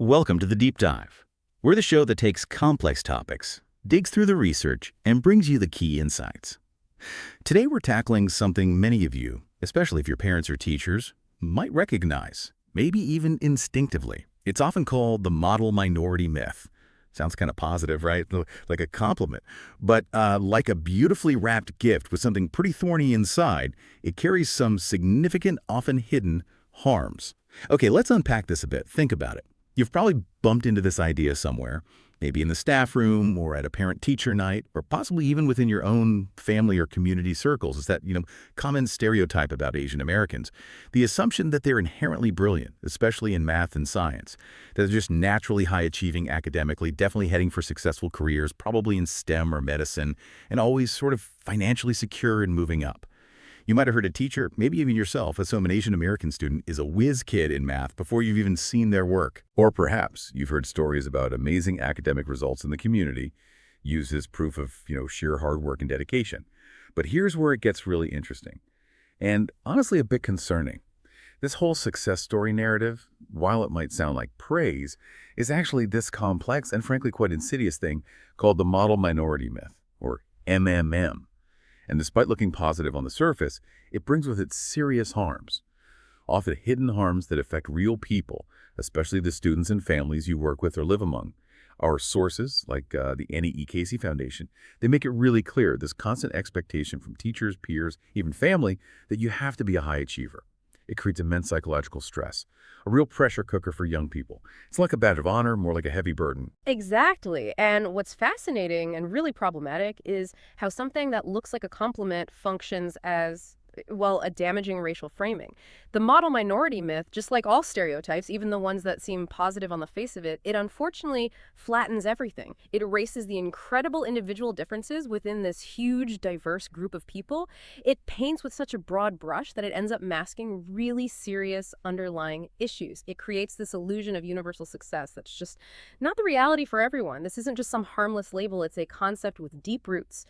Welcome to the Deep Dive. We're the show that takes complex topics, digs through the research, and brings you the key insights. Today we're tackling something many of you, especially if your parents or teachers, might recognize, maybe even instinctively. It's often called the model minority myth. Sounds kind of positive, right? Like a compliment. But like a beautifully wrapped gift with something pretty thorny inside, it carries some significant, often hidden harms. Okay, let's unpack this a bit. Think about it. You've probably bumped into this idea somewhere, maybe in the staff room or at a parent-teacher night, or possibly even within your own family or community circles. It's that, common stereotype about Asian Americans. The assumption that they're inherently brilliant, especially in math and science, that they're just naturally high-achieving academically, definitely heading for successful careers, probably in STEM or medicine, and always sort of financially secure and moving up. You might have heard a teacher, maybe even yourself, assume an Asian American student is a whiz kid in math before you've even seen their work. Or perhaps you've heard stories about amazing academic results in the community used as proof of, sheer hard work and dedication. But here's where it gets really interesting, and honestly a bit concerning. This whole success story narrative, while it might sound like praise, is actually this complex and frankly quite insidious thing called the model minority myth, or MMM. And despite looking positive on the surface, it brings with it serious harms, often hidden harms that affect real people, especially the students and families you work with or live among. Our sources, like the Annie E. Casey Foundation, they make it really clear, this constant expectation from teachers, peers, even family, that you have to be a high achiever. It creates immense psychological stress, a real pressure cooker for young people. It's like a badge of honor, more like a heavy burden. Exactly. And what's fascinating and really problematic is how something that looks like a compliment functions as, well, a damaging racial framing. The model minority myth, just like all stereotypes, even the ones that seem positive on the face of it, it unfortunately flattens everything. It erases the incredible individual differences within this huge, diverse group of people. It paints with such a broad brush that it ends up masking really serious underlying issues. It creates this illusion of universal success that's just not the reality for everyone. This isn't just some harmless label. It's a concept with deep roots,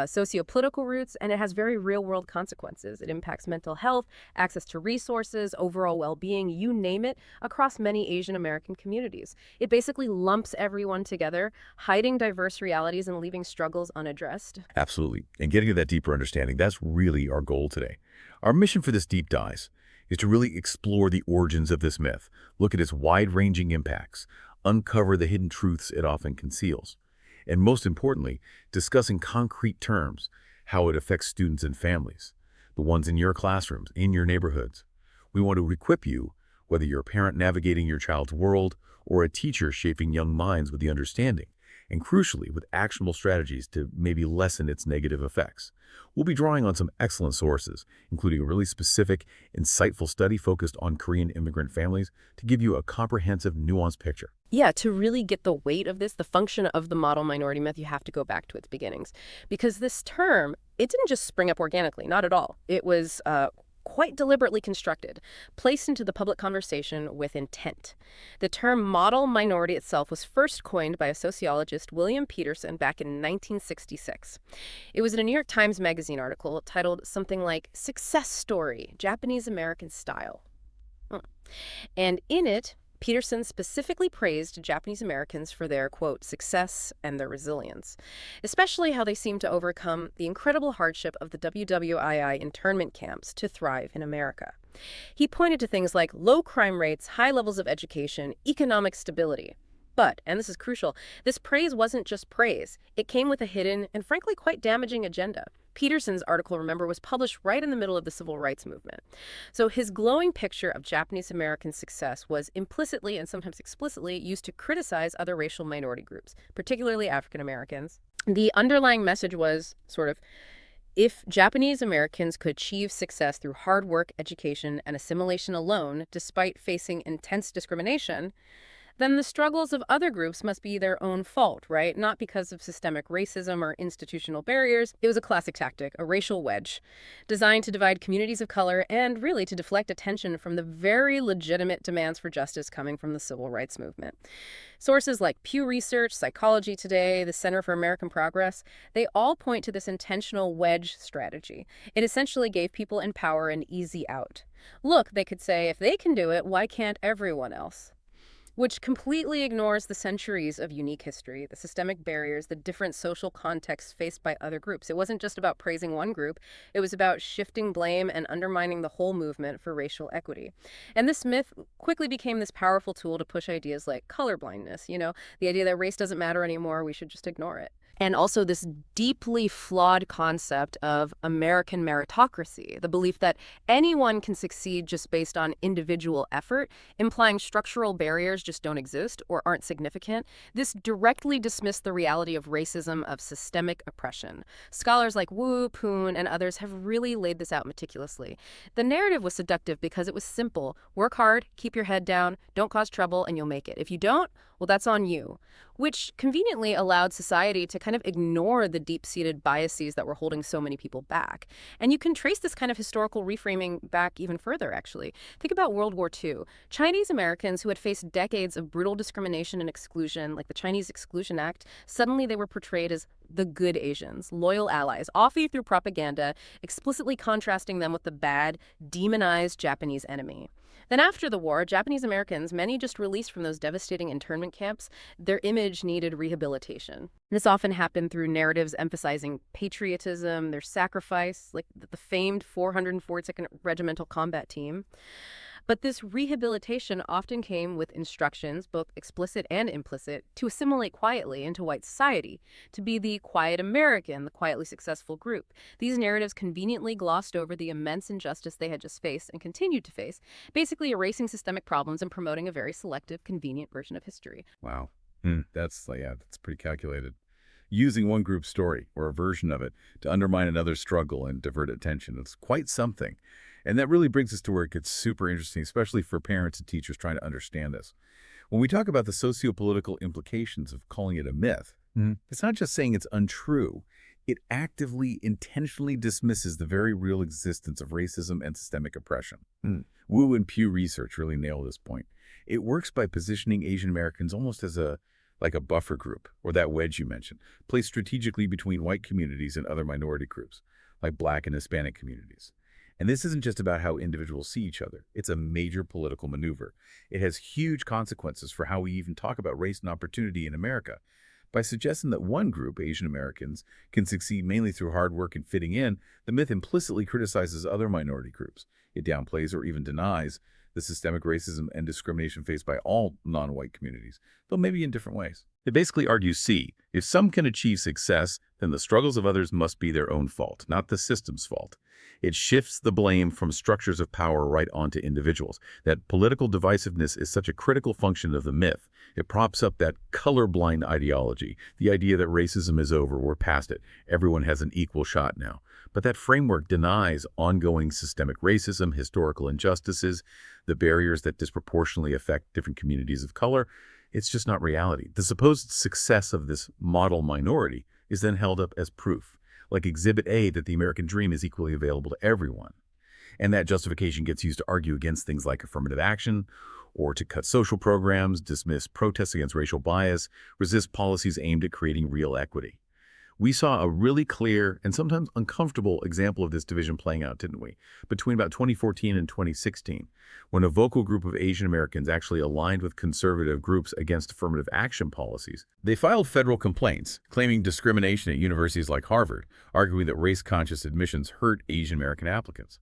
socio-political roots, and it has very real-world consequences. It impacts mental health, access to resources, overall well-being, you name it, across many Asian American communities. It basically lumps everyone together, hiding diverse realities and leaving struggles unaddressed. Absolutely. And getting to that deeper understanding, that's really our goal today. Our mission for this deep dive is to really explore the origins of this myth, look at its wide-ranging impacts, uncover the hidden truths it often conceals, and most importantly, discuss in concrete terms how it affects students and families, the ones in your classrooms, in your neighborhoods. We want to equip you, whether you're a parent navigating your child's world or a teacher shaping young minds with the understanding, and crucially, with actionable strategies to maybe lessen its negative effects. We'll be drawing on some excellent sources, including a really specific, insightful study focused on Korean immigrant families to give you a comprehensive, nuanced picture. Yeah, to really get the weight of this, the function of the model minority myth, you have to go back to its beginnings. Because this term, it didn't just spring up organically, not at all. It was quite deliberately constructed, placed into the public conversation with intent. The term model minority itself was first coined by a sociologist, William Peterson, back in 1966. It was in a New York Times Magazine article titled something like "Success Story, Japanese American Style." And in it, Peterson specifically praised Japanese Americans for their, quote, success and their resilience, especially how they seemed to overcome the incredible hardship of the WWII internment camps to thrive in America. He pointed to things like low crime rates, high levels of education, economic stability. But, and this is crucial, this praise wasn't just praise. It came with a hidden and frankly quite damaging agenda. Peterson's article, remember, was published right in the middle of the civil rights movement. So his glowing picture of Japanese American success was implicitly and sometimes explicitly used to criticize other racial minority groups, particularly African Americans. The underlying message was sort of, if Japanese Americans could achieve success through hard work, education, and assimilation alone, despite facing intense discrimination, then the struggles of other groups must be their own fault, right? Not because of systemic racism or institutional barriers. It was a classic tactic, a racial wedge, designed to divide communities of color and really to deflect attention from the very legitimate demands for justice coming from the civil rights movement. Sources like Pew Research, Psychology Today, the Center for American Progress, they all point to this intentional wedge strategy. It essentially gave people in power an easy out. Look, they could say, if they can do it, why can't everyone else? which completely ignores the centuries of unique history, the systemic barriers, the different social contexts faced by other groups. It wasn't just about praising one group, it was about shifting blame and undermining the whole movement for racial equity. And this myth quickly became this powerful tool to push ideas like colorblindness, the idea that race doesn't matter anymore, we should just ignore it. And also this deeply flawed concept of American meritocracy, the belief that anyone can succeed just based on individual effort, implying structural barriers just don't exist or aren't significant. This directly dismissed the reality of racism, of systemic oppression. Scholars like Wu, Poon, and others have really laid this out meticulously. The narrative was seductive because it was simple. Work hard, keep your head down, don't cause trouble, and you'll make it. If you don't, well, that's on you, which conveniently allowed society to kind of ignore the deep-seated biases that were holding so many people back. And you can trace this kind of historical reframing back even further, actually. Think about World War II. Chinese Americans who had faced decades of brutal discrimination and exclusion, like the Chinese Exclusion Act, suddenly they were portrayed as the good Asians, loyal allies, often through propaganda, explicitly contrasting them with the bad, demonized Japanese enemy. Then after the war, Japanese Americans, many just released from those devastating internment camps, their image needed rehabilitation. This often happened through narratives emphasizing patriotism, their sacrifice, like the famed 442nd Regimental Combat Team. But this rehabilitation often came with instructions, both explicit and implicit, to assimilate quietly into white society, to be the quiet American, the quietly successful group. These narratives conveniently glossed over the immense injustice they had just faced and continued to face, basically erasing systemic problems and promoting a very selective, convenient version of history. Wow. That's pretty calculated. Using one group's story or a version of it to undermine another's struggle and divert attention. It's quite something. And that really brings us to where it gets super interesting, especially for parents and teachers trying to understand this. When we talk about the socio-political implications of calling it a myth, it's not just saying it's untrue. It actively, intentionally dismisses the very real existence of racism and systemic oppression. Wu and Pew research really nail this point. It works by positioning Asian Americans almost as like a buffer group, or that wedge you mentioned, placed strategically between white communities and other minority groups, like Black and Hispanic communities. And this isn't just about how individuals see each other. It's a major political maneuver. It has huge consequences for how we even talk about race and opportunity in America. By suggesting that one group, Asian Americans, can succeed mainly through hard work and fitting in, the myth implicitly criticizes other minority groups. It downplays or even denies the systemic racism and discrimination faced by all non-white communities, though maybe in different ways. It basically argues, if some can achieve success, then the struggles of others must be their own fault, not the system's fault. It shifts the blame from structures of power right onto individuals. That political divisiveness is such a critical function of the myth. It props up that colorblind ideology, the idea that racism is over, we're past it, everyone has an equal shot now. But that framework denies ongoing systemic racism, historical injustices, the barriers that disproportionately affect different communities of color. It's just not reality. The supposed success of this model minority is then held up as proof, like Exhibit A that the American dream is equally available to everyone. And that justification gets used to argue against things like affirmative action, or to cut social programs, dismiss protests against racial bias, resist policies aimed at creating real equity. We saw a really clear and sometimes uncomfortable example of this division playing out, didn't we? Between about 2014 and 2016, when a vocal group of Asian Americans actually aligned with conservative groups against affirmative action policies. They filed federal complaints claiming discrimination at universities like Harvard, arguing that race-conscious admissions hurt Asian American applicants.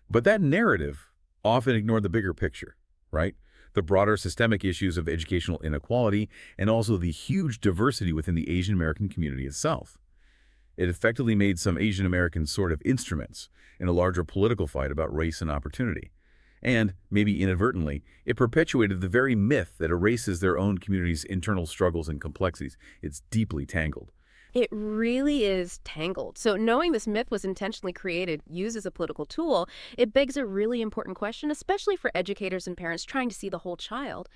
But that narrative often ignored the bigger picture, right? The broader systemic issues of educational inequality, and also the huge diversity within the Asian American community itself. It effectively made some Asian Americans sort of instruments in a larger political fight about race and opportunity. And, maybe inadvertently, it perpetuated the very myth that erases their own community's internal struggles and complexities. It's deeply tangled. It really is tangled. So knowing this myth was intentionally created, used as a political tool, it begs a really important question, especially for educators and parents trying to see the whole child.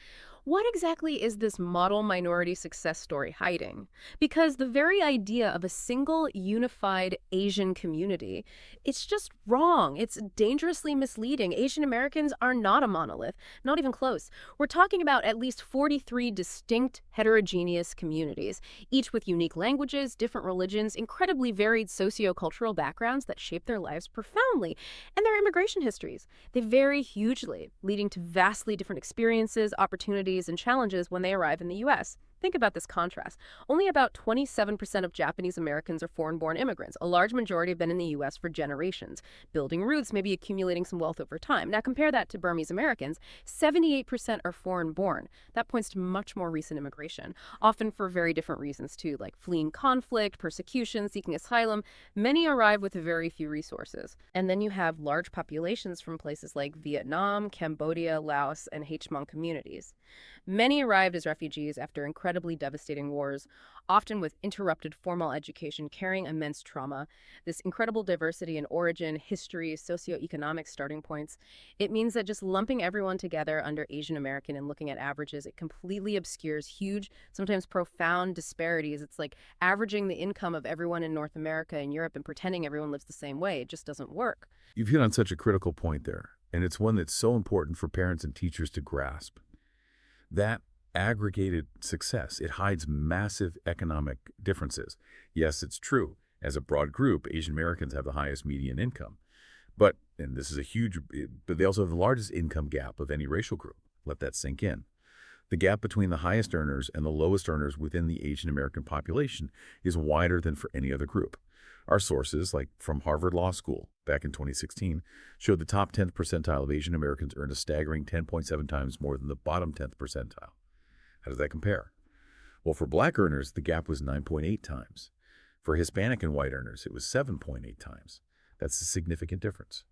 What exactly is this model minority success story hiding? Because the very idea of a single, unified Asian community, it's just wrong. It's dangerously misleading. Asian Americans are not a monolith, not even close. We're talking about at least 43 distinct heterogeneous communities, each with unique languages, different religions, incredibly varied sociocultural backgrounds that shape their lives profoundly, and their immigration histories. They vary hugely, leading to vastly different experiences, opportunities, disparities and challenges when they arrive in the U.S. Think about this contrast. Only about 27% of Japanese Americans are foreign-born immigrants. A large majority have been in the U.S. for generations, building roots, maybe accumulating some wealth over time. Now compare that to Burmese Americans. 78% are foreign-born. That points to much more recent immigration, often for very different reasons too, like fleeing conflict, persecution, seeking asylum. Many arrive with very few resources. And then you have large populations from places like Vietnam, Cambodia, Laos, and Hmong communities. Many arrived as refugees after incredibly devastating wars, often with interrupted formal education, carrying immense trauma. This incredible diversity in origin, history, socioeconomic starting points, it means that just lumping everyone together under Asian American and looking at averages, it completely obscures huge, sometimes profound disparities. It's like averaging the income of everyone in North America and Europe and pretending everyone lives the same way. It just doesn't work. You've hit on such a critical point there, and it's one that's so important for parents and teachers to grasp. That aggregated success, it hides massive economic differences. Yes, it's true. As a broad group, Asian Americans have the highest median income. But, and this is a huge, but they also have the largest income gap of any racial group. Let that sink in. The gap between the highest earners and the lowest earners within the Asian American population is wider than for any other group. Our sources, like from Harvard Law School back in 2016, showed the top 10th percentile of Asian Americans earned a staggering 10.7 times more than the bottom 10th percentile. How does that compare? Well, for black earners, the gap was 9.8 times. For Hispanic and white earners, it was 7.8 times. That's a significant difference.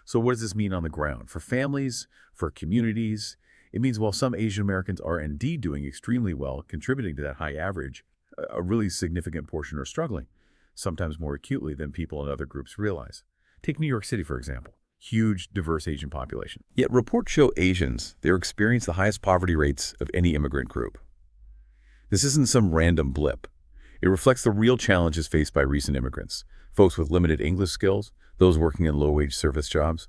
So what does this mean on the ground? For families, for communities, it means while some Asian Americans are indeed doing extremely well, contributing to that high average, a really significant portion are struggling, sometimes more acutely than people in other groups realize. Take New York City, for example. Huge, diverse Asian population. Yet reports show Asians, they experience the highest poverty rates of any immigrant group. This isn't some random blip. It reflects the real challenges faced by recent immigrants, folks with limited English skills, those working in low-wage service jobs.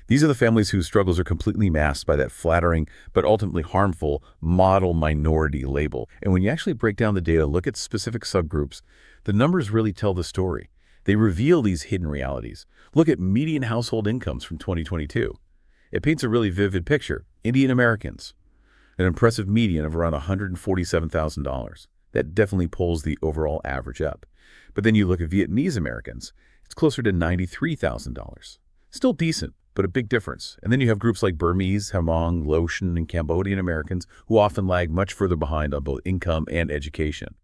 These are the families whose struggles are completely masked by that flattering but ultimately harmful model minority label. And when you actually break down the data, look at specific subgroups, the numbers really tell the story. They reveal these hidden realities. Look at median household incomes from 2022. It paints a really vivid picture. Indian Americans, an impressive median of around $147,000. That definitely pulls the overall average up. But then you look at Vietnamese Americans, it's closer to $93,000. Still decent, but a big difference. And then you have groups like Burmese, Hmong, Laotian, and Cambodian Americans who often lag much further behind on both income and education.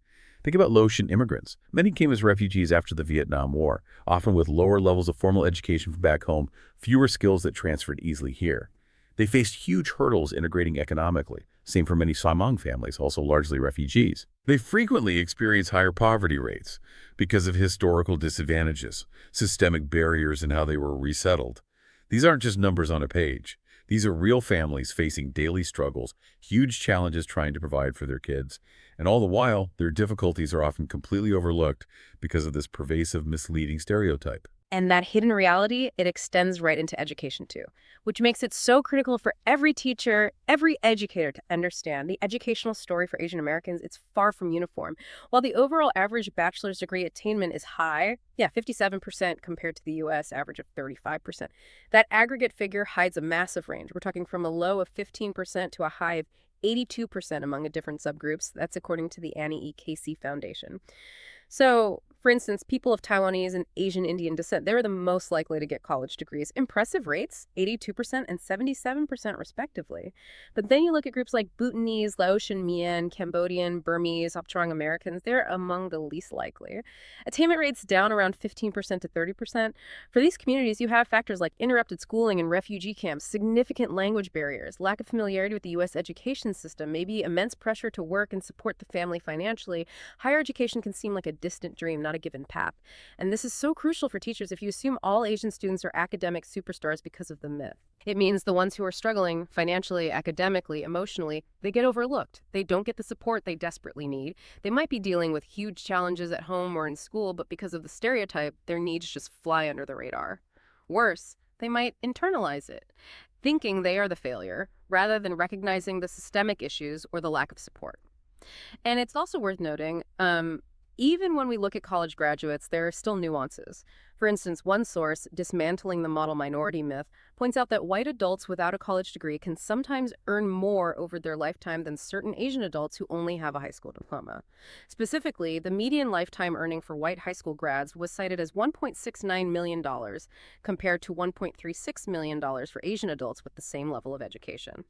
Think about Laotian immigrants. Many came as refugees after the Vietnam War, often with lower levels of formal education from back home, fewer skills that transferred easily here. They faced huge hurdles integrating economically. Same for many Hmong families, also largely refugees. They frequently experience higher poverty rates because of historical disadvantages, systemic barriers in how they were resettled. These aren't just numbers on a page. These are real families facing daily struggles, huge challenges trying to provide for their kids, and all the while, their difficulties are often completely overlooked because of this pervasive, misleading stereotype. And that hidden reality, it extends right into education too, which makes it so critical for every teacher, every educator to understand. The educational story for Asian Americans, it's far from uniform. While the overall average bachelor's degree attainment is high, 57% compared to the U.S. average of 35%, that aggregate figure hides a massive range. We're talking from a low of 15% to a high of 82% among the different subgroups. That's according to the Annie E. Casey Foundation. So, for instance, people of Taiwanese and Asian Indian descent, they're the most likely to get college degrees. Impressive rates, 82% and 77% respectively. But then you look at groups like Bhutanese, Laotian, Mian, Cambodian, Burmese, Hmong Americans, they're among the least likely. Attainment rates down around 15% to 30%. For these communities, you have factors like interrupted schooling and refugee camps, significant language barriers, lack of familiarity with the U.S. education system, maybe immense pressure to work and support the family financially. Higher education can seem like a distant dream, not a given path. And this is so crucial for teachers if you assume all Asian students are academic superstars because of the myth. It means the ones who are struggling financially, academically, emotionally, they get overlooked. They don't get the support they desperately need. They might be dealing with huge challenges at home or in school, but because of the stereotype, their needs just fly under the radar. Worse, they might internalize it, thinking they are the failure, rather than recognizing the systemic issues or the lack of support. And it's also worth noting, even when we look at college graduates, there are still nuances. For instance, one source, Dismantling the Model Minority Myth, points out that white adults without a college degree can sometimes earn more over their lifetime than certain Asian adults who only have a high school diploma. Specifically, the median lifetime earning for white high school grads was cited as $1.69 million, compared to $1.36 million for Asian adults with the same level of education.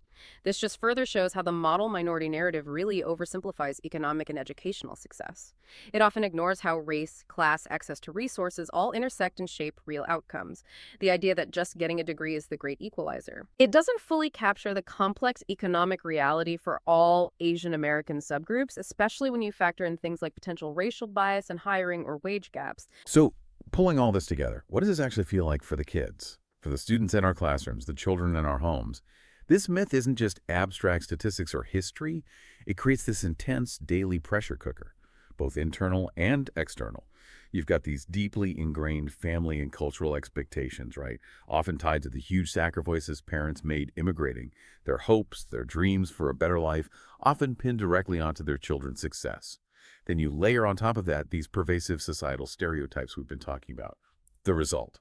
This just further shows how the model minority narrative really oversimplifies economic and educational success. It often ignores how race, class, access to resources all intersect and shape real outcomes. The idea that just getting a degree is the great equalizer. It doesn't fully capture the complex economic reality for all Asian American subgroups, especially when you factor in things like potential racial bias and hiring or wage gaps. So, pulling all this together, what does this actually feel like for the kids, for the students in our classrooms, the children in our homes? This myth isn't just abstract statistics or history. It creates this intense daily pressure cooker, both internal and external. You've got these deeply ingrained family and cultural expectations, right? Often tied to the huge sacrifices parents made immigrating, their hopes, their dreams for a better life, often pinned directly onto their children's success. Then you layer on top of that these pervasive societal stereotypes we've been talking about. The result.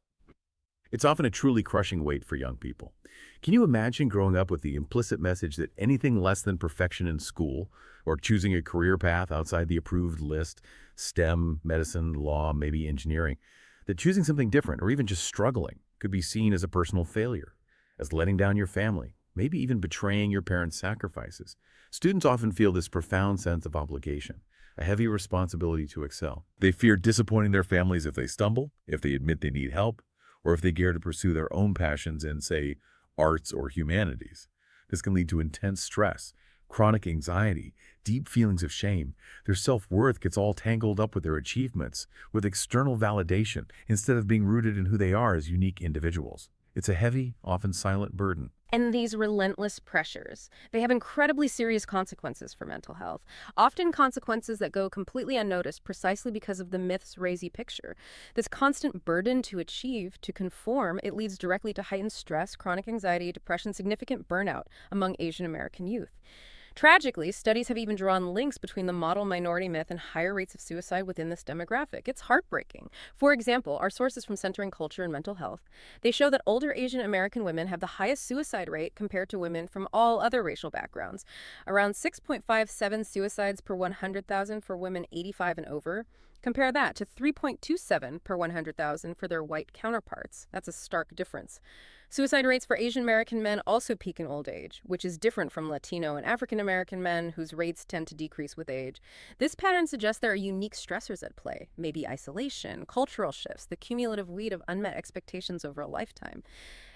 It's often a truly crushing weight for young people. Can you imagine growing up with the implicit message that anything less than perfection in school, or choosing a career path outside the approved list, STEM, medicine, law, maybe engineering, that choosing something different or even just struggling could be seen as a personal failure, as letting down your family, maybe even betraying your parents' sacrifices? Students often feel this profound sense of obligation, a heavy responsibility to excel. They fear disappointing their families if they stumble, if they admit they need help, or if they dare to pursue their own passions in, say, arts or humanities. This can lead to intense stress, chronic anxiety, deep feelings of shame. Their self-worth gets all tangled up with their achievements, with external validation, instead of being rooted in who they are as unique individuals. It's a heavy, often silent burden. And these relentless pressures, they have incredibly serious consequences for mental health, often consequences that go completely unnoticed precisely because of the myth's rosy picture. This constant burden to achieve, to conform, it leads directly to heightened stress, chronic anxiety, depression, significant burnout among Asian American youth. Tragically, studies have even drawn links between the model minority myth and higher rates of suicide within this demographic. It's heartbreaking. For example, our sources from Centering Culture and Mental Health, they show that older Asian American women have the highest suicide rate compared to women from all other racial backgrounds. Around 6.57 suicides per 100,000 for women 85 and over. Compare that to 3.27 per 100,000 for their white counterparts. That's a stark difference. Suicide rates for Asian American men also peak in old age, which is different from Latino and African American men, whose rates tend to decrease with age. This pattern suggests there are unique stressors at play, maybe isolation, cultural shifts, the cumulative weight of unmet expectations over a lifetime,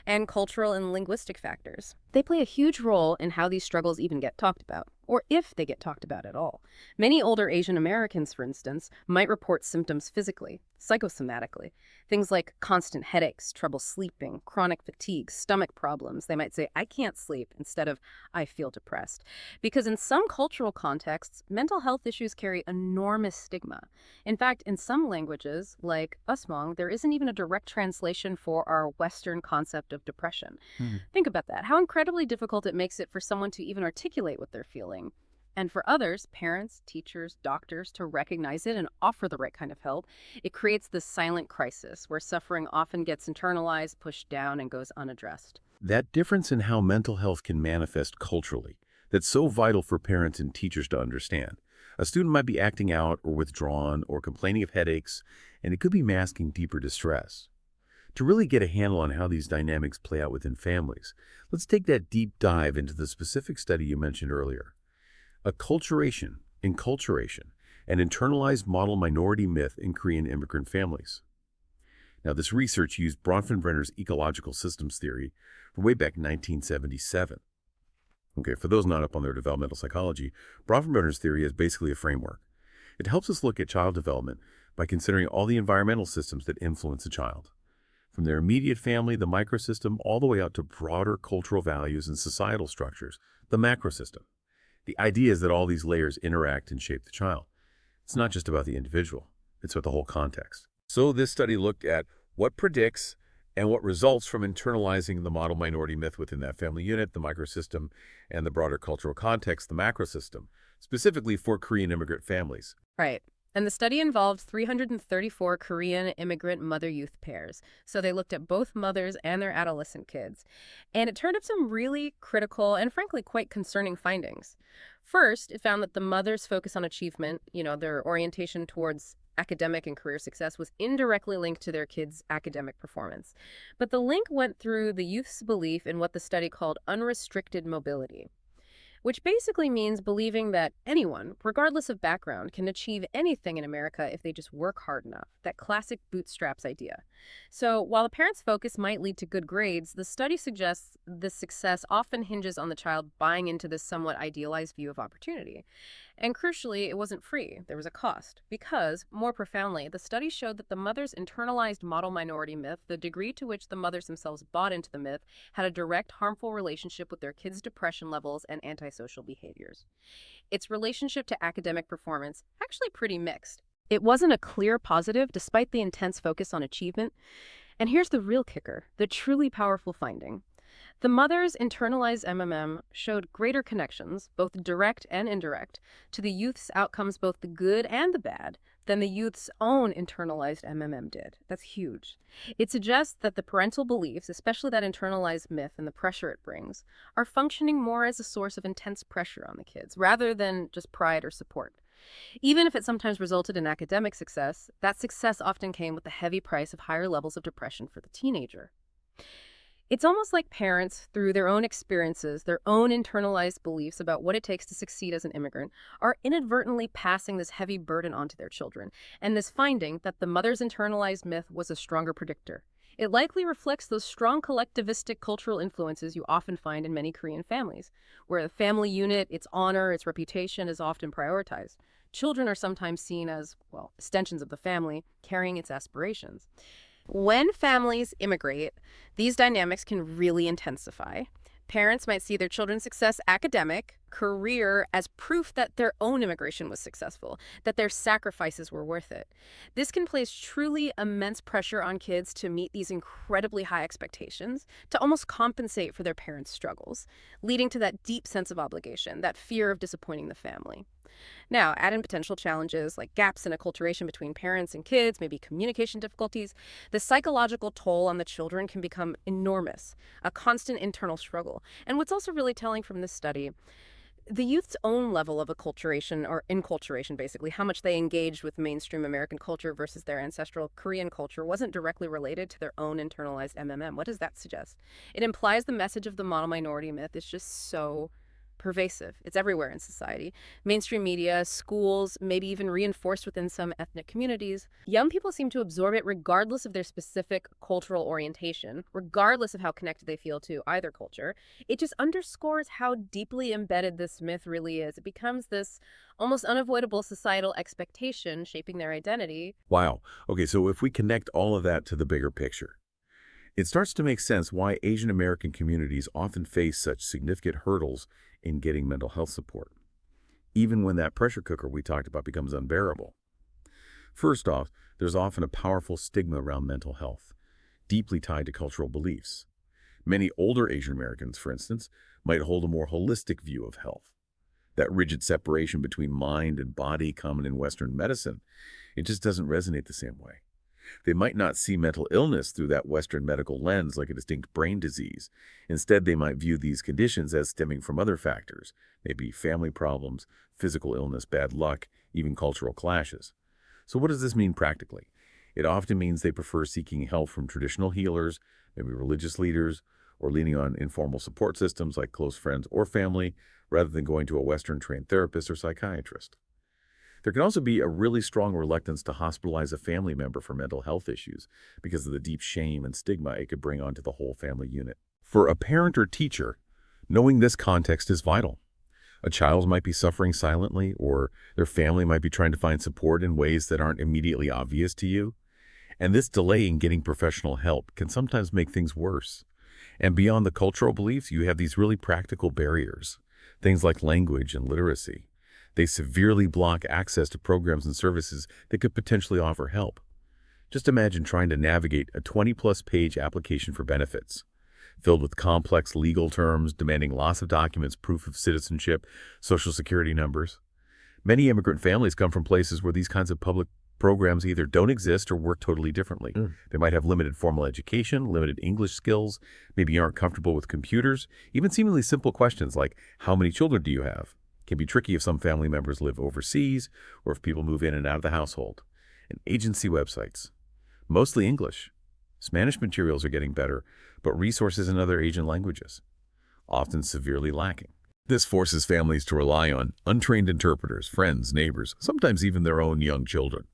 and cultural and linguistic factors. They play a huge role in how these struggles even get talked about, or if they get talked about at all. Many older Asian Americans, for instance, might report symptoms physically, psychosomatically. Things like constant headaches, trouble sleeping, chronic fatigue, stomach problems. They might say, I can't sleep, instead of, I feel depressed. Because in some cultural contexts, mental health issues carry enormous stigma. In fact, in some languages, like Usmong, there isn't even a direct translation for our Western concept of depression. Think about that, how incredibly difficult it makes it for someone to even articulate what they're feeling. And for others, parents, teachers, doctors, to recognize it and offer the right kind of help, it creates this silent crisis where suffering often gets internalized, pushed down, and goes unaddressed. That difference in how mental health can manifest culturally, that's so vital for parents and teachers to understand. A student might be acting out or withdrawn or complaining of headaches, and it could be masking deeper distress. To really get a handle on how these dynamics play out within families, let's take that deep dive into the specific study you mentioned earlier. Acculturation, enculturation, an internalized model minority myth in Korean immigrant families. Now, this research used Bronfenbrenner's ecological systems theory from way back in 1977. Okay, for those not up on their developmental psychology, Bronfenbrenner's theory is basically a framework. It helps us look at child development by considering all the environmental systems that influence a child, from their immediate family, the microsystem, all the way out to broader cultural values and societal structures, the macrosystem. The idea is that all these layers interact and shape the child. It's not just about the individual, it's about the whole context. So this study looked at what predicts and what results from internalizing the model minority myth within that family unit, the microsystem, and the broader cultural context, the macrosystem, specifically for Korean immigrant families. Right. And the study involved 334 Korean immigrant mother-youth pairs. So they looked at both mothers and their adolescent kids. And it turned up some really critical and frankly quite concerning findings. First, it found that the mothers' focus on achievement, their orientation towards academic and career success was indirectly linked to their kids' academic performance. But the link went through the youth's belief in what the study called unrestricted mobility, which basically means believing that anyone, regardless of background, can achieve anything in America if they just work hard enough. That classic bootstraps idea. So while the parents' focus might lead to good grades, the study suggests this success often hinges on the child buying into this somewhat idealized view of opportunity. And crucially, it wasn't free. There was a cost. Because, more profoundly, the study showed that the mother's internalized model minority myth, the degree to which the mothers themselves bought into the myth, had a direct harmful relationship with their kids' depression levels and antisocial behaviors. Its relationship to academic performance, actually pretty mixed. It wasn't a clear positive despite the intense focus on achievement. And here's the real kicker, the truly powerful finding. The mother's internalized MMM showed greater connections, both direct and indirect, to the youth's outcomes, both the good and the bad, than the youth's own internalized MMM did. That's huge. It suggests that the parental beliefs, especially that internalized myth and the pressure it brings, are functioning more as a source of intense pressure on the kids, rather than just pride or support. Even if it sometimes resulted in academic success, that success often came with the heavy price of higher levels of depression for the teenager. It's almost like parents, through their own experiences, their own internalized beliefs about what it takes to succeed as an immigrant, are inadvertently passing this heavy burden onto their children, and this finding that the mother's internalized myth was a stronger predictor. It likely reflects those strong collectivistic cultural influences you often find in many Korean families, where the family unit, its honor, its reputation is often prioritized. Children are sometimes seen as, well, extensions of the family, carrying its aspirations. When families immigrate, these dynamics can really intensify. Parents might see their children's success academic, career as proof that their own immigration was successful, that their sacrifices were worth it. This can place truly immense pressure on kids to meet these incredibly high expectations, to almost compensate for their parents' struggles, leading to that deep sense of obligation, that fear of disappointing the family. Now, add in potential challenges like gaps in acculturation between parents and kids, maybe communication difficulties. The psychological toll on the children can become enormous, a constant internal struggle. And what's also really telling from this study, the youth's own level of acculturation or inculturation, basically, how much they engaged with mainstream American culture versus their ancestral Korean culture, wasn't directly related to their own internalized MMM. What does that suggest? It implies the message of the model minority myth is just so pervasive. It's everywhere in society. Mainstream media, schools, maybe even reinforced within some ethnic communities. Young people seem to absorb it regardless of their specific cultural orientation, regardless of how connected they feel to either culture. It just underscores how deeply embedded this myth really is. It becomes this almost unavoidable societal expectation shaping their identity. Wow. Okay, so if we connect all of that to the bigger picture, it starts to make sense why Asian American communities often face such significant hurdles in getting mental health support, even when that pressure cooker we talked about becomes unbearable. First off, there's often a powerful stigma around mental health, deeply tied to cultural beliefs. Many older Asian Americans, for instance, might hold a more holistic view of health. That rigid separation between mind and body common in Western medicine, it just doesn't resonate the same way. They might not see mental illness through that Western medical lens like a distinct brain disease. Instead, they might view these conditions as stemming from other factors, maybe family problems, physical illness, bad luck, even cultural clashes. So what does this mean practically? It often means they prefer seeking help from traditional healers, maybe religious leaders, or leaning on informal support systems like close friends or family, rather than going to a Western-trained therapist or psychiatrist. There can also be a really strong reluctance to hospitalize a family member for mental health issues because of the deep shame and stigma it could bring onto the whole family unit. For a parent or teacher, knowing this context is vital. A child might be suffering silently, or their family might be trying to find support in ways that aren't immediately obvious to you. And this delay in getting professional help can sometimes make things worse. And beyond the cultural beliefs, you have these really practical barriers, things like language and literacy. They severely block access to programs and services that could potentially offer help. Just imagine trying to navigate a 20-plus page application for benefits, filled with complex legal terms demanding lots of documents, proof of citizenship, social security numbers. Many immigrant families come from places where these kinds of public programs either don't exist or work totally differently. Mm. They might have limited formal education, limited English skills, maybe aren't comfortable with computers. Even seemingly simple questions like, how many children do you have? Can be tricky if some family members live overseas or if people move in and out of the household. And agency websites, mostly English. Spanish materials are getting better, but resources in other Asian languages, often severely lacking. This forces families to rely on untrained interpreters, friends, neighbors, sometimes even their own young children,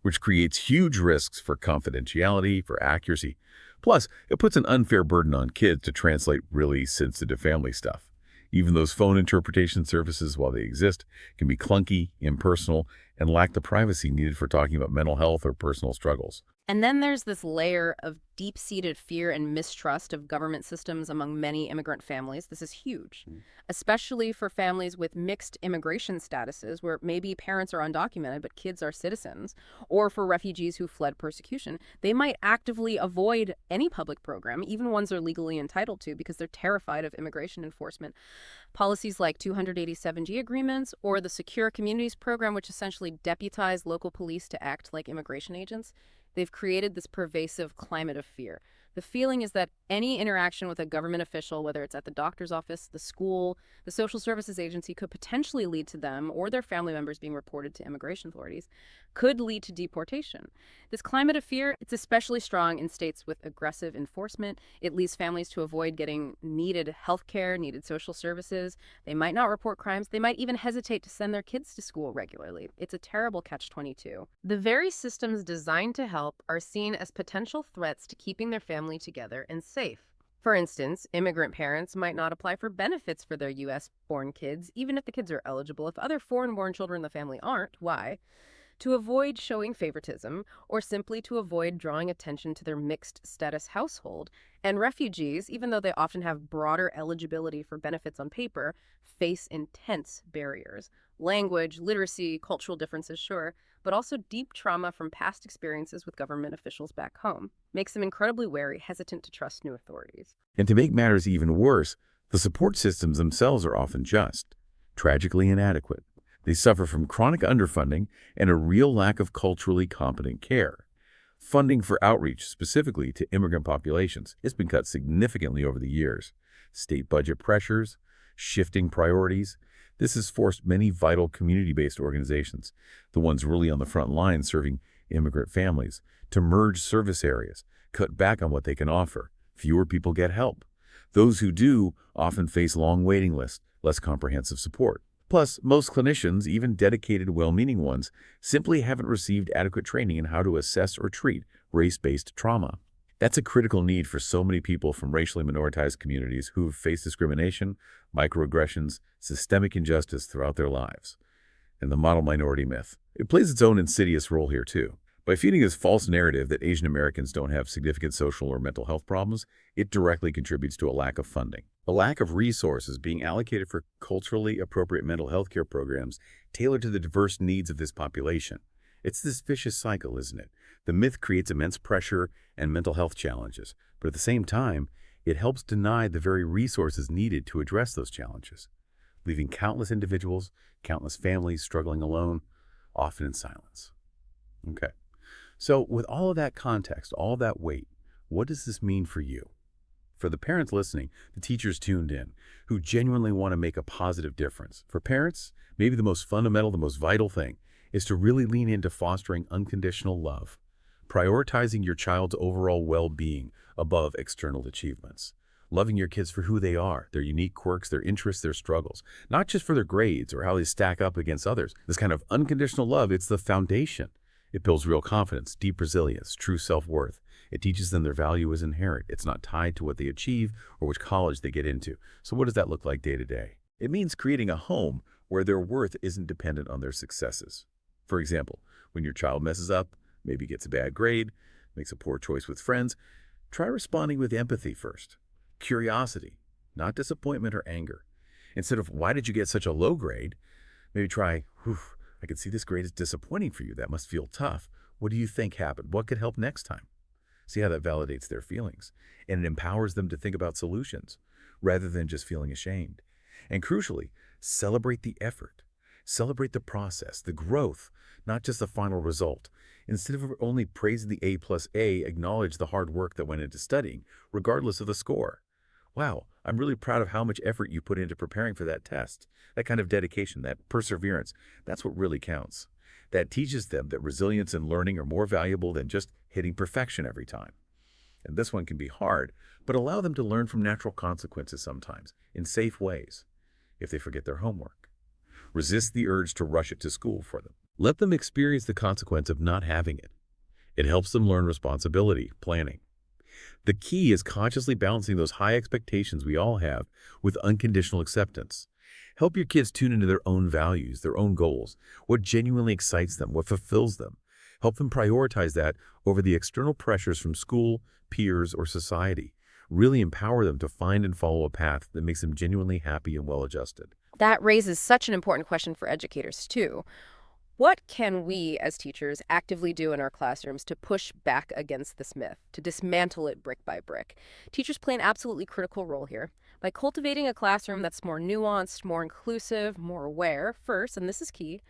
which creates huge risks for confidentiality, for accuracy. Plus, it puts an unfair burden on kids to translate really sensitive family stuff. Even those phone interpretation services, while they exist, can be clunky, impersonal, and lack the privacy needed for talking about mental health or personal struggles. And then there's this layer of deep-seated fear and mistrust of government systems among many immigrant families. This is huge, especially for families with mixed immigration statuses where maybe parents are undocumented but kids are citizens, or for refugees who fled persecution. They might actively avoid any public program, even ones they're legally entitled to, because they're terrified of immigration enforcement. Policies like 287G agreements or the Secure Communities program, which essentially deputize local police to act like immigration agents, they've created this pervasive climate of fear. The feeling is that any interaction with a government official, whether it's at the doctor's office, the school, the social services agency, could potentially lead to them or their family members being reported to immigration authorities, could lead to deportation. This climate of fear, it's especially strong in states with aggressive enforcement. It leads families to avoid getting needed health care, needed social services. They might not report crimes. They might even hesitate to send their kids to school regularly. It's a terrible catch-22. The very systems designed to help are seen as potential threats to keeping their family together and safe. For instance, immigrant parents might not apply for benefits for their U.S.-born kids, even if the kids are eligible. If other foreign-born children in the family aren't, why? To avoid showing favoritism, or simply to avoid drawing attention to their mixed status household. And refugees, even though they often have broader eligibility for benefits on paper, face intense barriers. Language, literacy, cultural differences, sure, but also deep trauma from past experiences with government officials back home. Makes them incredibly wary, hesitant to trust new authorities. And to make matters even worse, the support systems themselves are often just tragically inadequate. They suffer from chronic underfunding and a real lack of culturally competent care. Funding for outreach, specifically to immigrant populations, has been cut significantly over the years. State budget pressures, shifting priorities. This has forced many vital community-based organizations, the ones really on the front line serving immigrant families, to merge service areas, cut back on what they can offer. Fewer people get help. Those who do often face long waiting lists, less comprehensive support. Plus, most clinicians, even dedicated, well-meaning ones, simply haven't received adequate training in how to assess or treat race-based trauma. That's a critical need for so many people from racially minoritized communities who have faced discrimination, microaggressions, systemic injustice throughout their lives. And the model minority myth. It plays its own insidious role here, too. By feeding this false narrative that Asian Americans don't have significant social or mental health problems, it directly contributes to a lack of funding. A lack of resources being allocated for culturally appropriate mental health care programs tailored to the diverse needs of this population. It's this vicious cycle, isn't it? The myth creates immense pressure and mental health challenges, but at the same time, it helps deny the very resources needed to address those challenges, leaving countless individuals, countless families struggling alone, often in silence. Okay. So with all of that context, all of that weight, what does this mean for you? For the parents listening, the teachers tuned in, who genuinely want to make a positive difference. For parents, maybe the most fundamental, the most vital thing is to really lean into fostering unconditional love, prioritizing your child's overall well-being above external achievements, loving your kids for who they are, their unique quirks, their interests, their struggles, not just for their grades or how they stack up against others. This kind of unconditional love, it's the foundation. It builds real confidence, deep resilience, true self-worth. It teaches them their value is inherent. It's not tied to what they achieve or which college they get into. So what does that look like day to day? It means creating a home where their worth isn't dependent on their successes. For example, when your child messes up, maybe gets a bad grade, makes a poor choice with friends, try responding with empathy first. Curiosity, not disappointment or anger. Instead of, why did you get such a low grade? Maybe try, I can see this grade is disappointing for you. That must feel tough. What do you think happened? What could help next time? See how that validates their feelings. And it empowers them to think about solutions rather than just feeling ashamed. And crucially, celebrate the effort. Celebrate the process, the growth, not just the final result. Instead of only praising the A+A, acknowledge the hard work that went into studying, regardless of the score. Wow, I'm really proud of how much effort you put into preparing for that test. That kind of dedication, that perseverance, that's what really counts. That teaches them that resilience and learning are more valuable than just hitting perfection every time. And this one can be hard, but allow them to learn from natural consequences sometimes, in safe ways, if they forget their homework. Resist the urge to rush it to school for them. Let them experience the consequence of not having it. It helps them learn responsibility, planning. The key is consciously balancing those high expectations we all have with unconditional acceptance. Help your kids tune into their own values, their own goals, what genuinely excites them, what fulfills them. Help them prioritize that over the external pressures from school, peers, or society. Really empower them to find and follow a path that makes them genuinely happy and well-adjusted. That raises such an important question for educators, too. What can we, as teachers, actively do in our classrooms to push back against this myth, to dismantle it brick by brick? Teachers play an absolutely critical role here. By cultivating a classroom that's more nuanced, more inclusive, more aware, first, and this is key,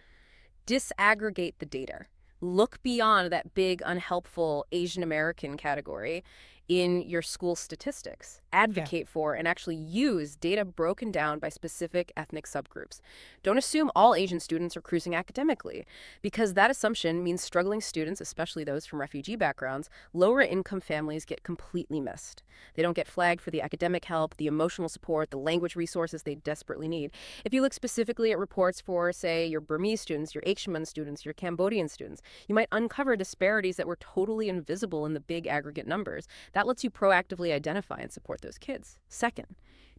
disaggregate the data. Look beyond that big, unhelpful Asian American category in your school statistics. Advocate for and actually use data broken down by specific ethnic subgroups. Don't assume all Asian students are cruising academically, because that assumption means struggling students, especially those from refugee backgrounds, lower income families get completely missed. They don't get flagged for the academic help, the emotional support, the language resources they desperately need. If you look specifically at reports for, say, your Burmese students, your Haitian students, your Cambodian students, you might uncover disparities that were totally invisible in the big aggregate numbers. That lets you proactively identify and support those kids. Second,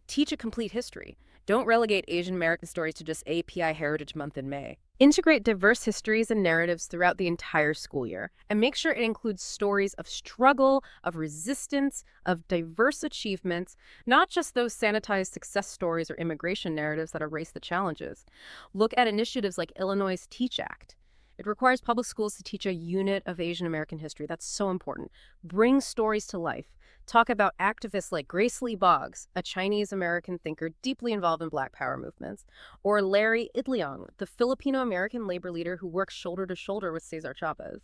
teach a complete history. Don't relegate Asian American stories to just API Heritage Month in May. Integrate diverse histories and narratives throughout the entire school year, and make sure it includes stories of struggle, of resistance, of diverse achievements, not just those sanitized success stories or immigration narratives that erase the challenges. Look at initiatives like Illinois' Teach Act. It requires public schools to teach a unit of Asian American history. That's so important. Bring stories to life. Talk about activists like Grace Lee Boggs, a Chinese American thinker deeply involved in Black Power movements, or Larry Idliong, the Filipino American labor leader who works shoulder to shoulder with Cesar Chavez.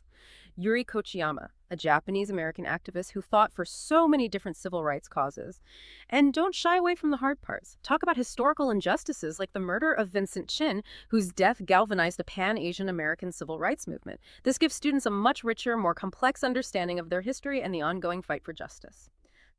Yuri Kochiyama, a Japanese American activist who fought for so many different civil rights causes. And don't shy away from the hard parts. Talk about historical injustices like the murder of Vincent Chin, whose death galvanized the Pan-Asian American civil rights movement. This gives students a much richer, more complex understanding of their history and the ongoing fight for justice.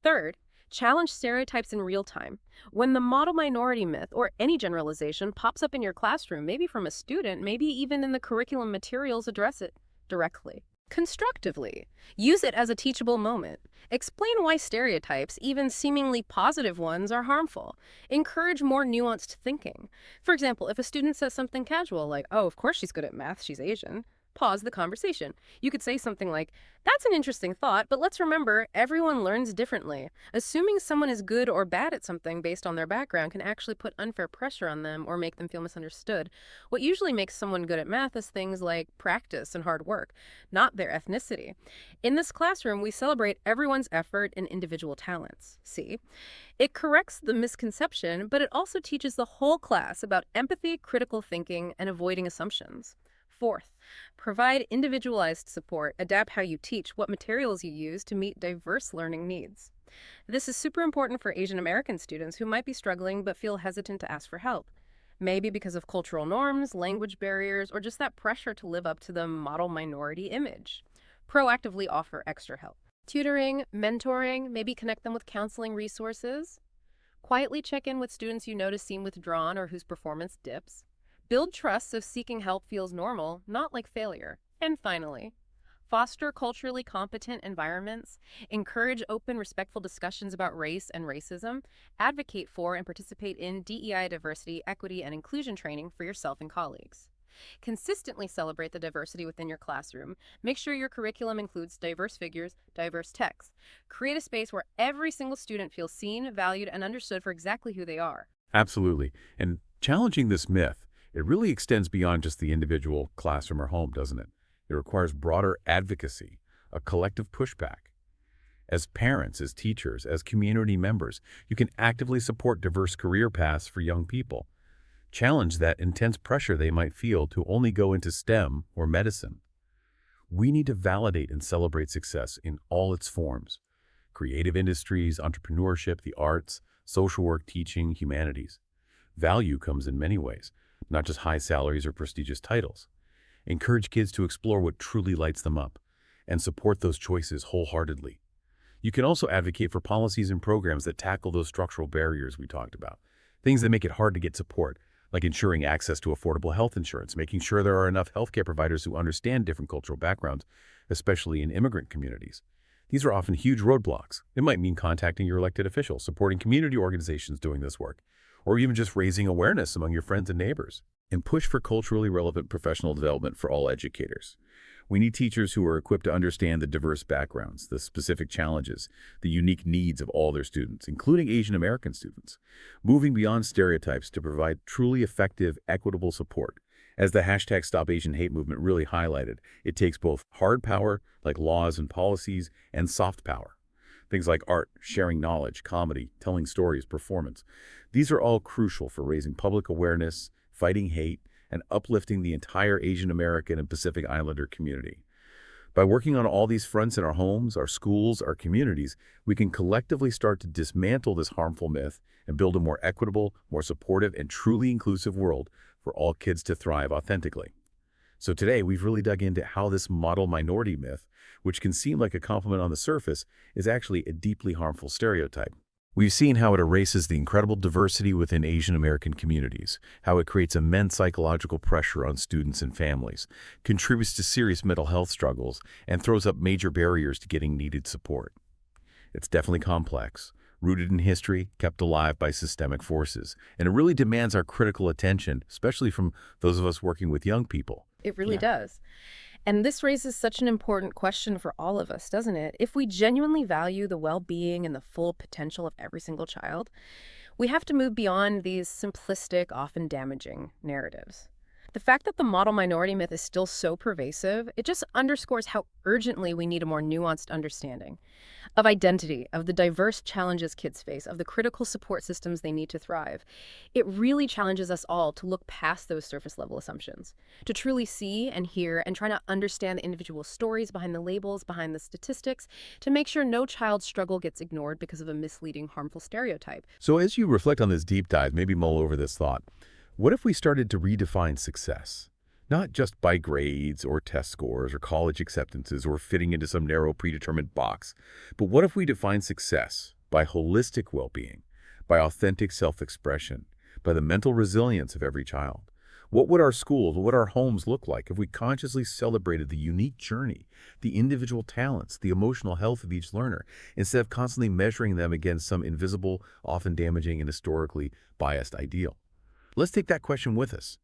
Third, challenge stereotypes in real time. When the model minority myth or any generalization pops up in your classroom, maybe from a student, maybe even in the curriculum materials, address it directly. Constructively. Use it as a teachable moment. Explain why stereotypes, even seemingly positive ones, are harmful. Encourage more nuanced thinking. For example, if a student says something casual like, "Oh, of course she's good at math, she's Asian," pause the conversation. You could say something like, "That's an interesting thought, but let's remember, everyone learns differently. Assuming someone is good or bad at something based on their background can actually put unfair pressure on them or make them feel misunderstood. What usually makes someone good at math is things like practice and hard work, not their ethnicity. In this classroom, we celebrate everyone's effort and individual talents." See? It corrects the misconception, but it also teaches the whole class about empathy, critical thinking, and avoiding assumptions. Fourth, provide individualized support. Adapt how you teach, what materials you use to meet diverse learning needs. This is super important for Asian American students who might be struggling but feel hesitant to ask for help. Maybe because of cultural norms, language barriers, or just that pressure to live up to the model minority image. Proactively offer extra help. Tutoring, mentoring, maybe connect them with counseling resources. Quietly check in with students you notice seem withdrawn or whose performance dips. Build trust so seeking help feels normal, not like failure. And finally, foster culturally competent environments, encourage open, respectful discussions about race and racism, advocate for and participate in DEI diversity, equity, and inclusion training for yourself and colleagues. Consistently celebrate the diversity within your classroom. Make sure your curriculum includes diverse figures, diverse texts. Create a space where every single student feels seen, valued, and understood for exactly who they are. Absolutely. And challenging this myth, it really extends beyond just the individual classroom or home, doesn't it? It requires broader advocacy, a collective pushback. As parents, as teachers, as community members, you can actively support diverse career paths for young people. challenge that intense pressure they might feel to only go into STEM or medicine. We need to validate and celebrate success in all its forms: creative industries, entrepreneurship, the arts, social work, teaching, humanities. Value comes in many ways, not just high salaries or prestigious titles. Encourage kids to explore what truly lights them up and support those choices wholeheartedly. You can also advocate for policies and programs that tackle those structural barriers we talked about, things that make it hard to get support, like ensuring access to affordable health insurance, making sure there are enough healthcare providers who understand different cultural backgrounds, especially in immigrant communities. These are often huge roadblocks. It might mean contacting your elected officials, supporting community organizations doing this work, or even just raising awareness among your friends and neighbors. And push for culturally relevant professional development for all educators. We need teachers who are equipped to understand the diverse backgrounds, the specific challenges, the unique needs of all their students, including Asian American students, moving beyond stereotypes to provide truly effective, equitable support. As the hashtag Stop Asian Hate movement really highlighted, it takes both hard power, like laws and policies, and soft power. Things like art, sharing knowledge, comedy, telling stories, performance. These are all crucial for raising public awareness, fighting hate, and uplifting the entire Asian American and Pacific Islander community. By working on all these fronts in our homes, our schools, our communities, we can collectively start to dismantle this harmful myth and build a more equitable, more supportive, and truly inclusive world for all kids to thrive authentically. So today, we've really dug into how this model minority myth, which can seem like a compliment on the surface, is actually a deeply harmful stereotype. We've seen how it erases the incredible diversity within Asian American communities, how it creates immense psychological pressure on students and families, contributes to serious mental health struggles, and throws up major barriers to getting needed support. It's definitely complex, rooted in history, kept alive by systemic forces, and it really demands our critical attention, especially from those of us working with young people. It really does. And this raises such an important question for all of us, doesn't it? If we genuinely value the well-being and the full potential of every single child, we have to move beyond these simplistic, often damaging narratives. The fact that the model minority myth is still so pervasive, it just underscores how urgently we need a more nuanced understanding of identity, of the diverse challenges kids face, of the critical support systems they need to thrive. It really challenges us all to look past those surface level assumptions, to truly see and hear and try to understand the individual stories behind the labels, behind the statistics, to make sure no child's struggle gets ignored because of a misleading, harmful stereotype. So as you reflect on this deep dive, maybe mull over this thought. What if we started to redefine success? Not just by grades or test scores or college acceptances or fitting into some narrow predetermined box, but what if we define success by holistic well-being, by authentic self-expression, by the mental resilience of every child? What would our schools, what would our homes look like if we consciously celebrated the unique journey, the individual talents, the emotional health of each learner, instead of constantly measuring them against some invisible, often damaging and historically biased ideal? Let's take that question with us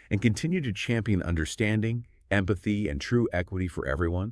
and continue to champion understanding, empathy, and true equity for everyone.